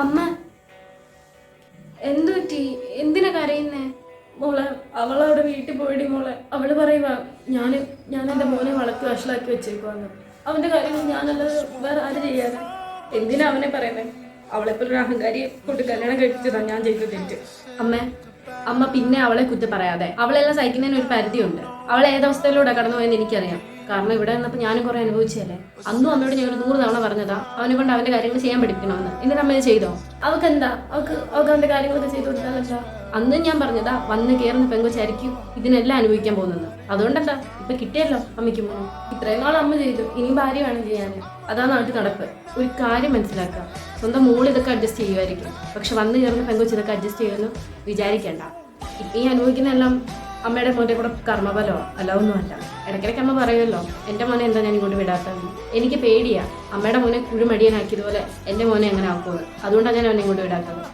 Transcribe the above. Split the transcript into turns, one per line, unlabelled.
അമ്മ എന്തു പറ്റി? എന്തിനാ കരയുന്നേ? മോളെ അവളവിടെ വീട്ടിൽ പോയിടി മോളെ. അവള് പറയുക ഞാൻ എൻ്റെ മോനെ വളർത്തി വഷളാക്കി വെച്ചേക്കുവാന്ന്. അവന്റെ കാര്യങ്ങൾ ഞാനല്ലാതെ വേറെ ആര് ചെയ്യാതെ? എന്തിനാ അവനെ പറയുന്നേ? അവളെപ്പോലൊരു അഹങ്കാരിയെ കൊണ്ട് കല്യാണം കഴിപ്പിച്ചതാ ഞാൻ ചെയ്ത തെറ്റ്. അമ്മ പിന്നെ അവളെ കുറ്റം പറയാതെ. അവളെല്ലാം സഹിക്കുന്നതിന് ഒരു പരിധിയുണ്ട്. അവൾ ഏതവസ്ഥയിലൂടെ കടന്നു പോയെന്ന് എനിക്കറിയാം. കാരണം ഇവിടെ നിന്നപ്പോൾ ഞാനും കുറെ അനുഭവിച്ചല്ലേ. അന്നും അമ്മയോട് ഞാൻ 100 തവണ പറഞ്ഞതാ അവനെ കൊണ്ട് അവന്റെ കാര്യങ്ങൾ ചെയ്യാൻ പഠിക്കണമെന്ന്. എന്നിട്ട് അമ്മ ചെയ്തോ? അവക്കെന്താ? അവൾക്ക് അവന്റെ കാര്യങ്ങളൊക്കെ ചെയ്തു കൊടുത്താലെന്താ? അന്നും ഞാൻ പറഞ്ഞതാ വന്ന് കയറുന്ന പെങ്കൊച്ചായിരിക്കും ഇതിനെല്ലാം അനുഭവിക്കാൻ പോകുന്നത്. അതുകൊണ്ടെന്താ ഇപ്പൊ കിട്ടിയല്ലോ അമ്മയ്ക്ക് മോനെ. ഇത്രയും നാൾ അമ്മ ചെയ്തു, ഇനിയും ഭാര്യ വേണം ചെയ്യാൻ. അതാ നാട്ടിൽ നടപ്പ്. ഒരു കാര്യം മനസ്സിലാക്കുക, സ്വന്തം മോൾ ഇതൊക്കെ അഡ്ജസ്റ്റ് ചെയ്യുമായിരിക്കും, പക്ഷെ വന്ന് കയറുന്ന പെങ്കൊച്ച് ഇതൊക്കെ അഡ്ജസ്റ്റ് ചെയ്യുമെന്ന് വിചാരിക്കേണ്ട. ഇപ്പം ഈ അനുഭവിക്കുന്നതെല്ലാം അമ്മയുടെ മോൻ്റെ കൂടെ കർമ്മഫലമോ അല്ല ഒന്നുമല്ല. ഇടയ്ക്കിടയ്ക്ക് അമ്മ പറയുമല്ലോ എൻ്റെ മോനെ എന്താ ഞാൻ ഇങ്ങോട്ട് വിടാത്തത്. എനിക്ക് പേടിയാ അമ്മയുടെ മോനെ കുഴിമടിയനാക്കിയതുപോലെ എൻ്റെ മോനെ എങ്ങനെ ആക്കുമെന്ന്. അതുകൊണ്ടാണ് ഞാൻ അവനെ ഇങ്ങോട്ട് വിടാത്തത്.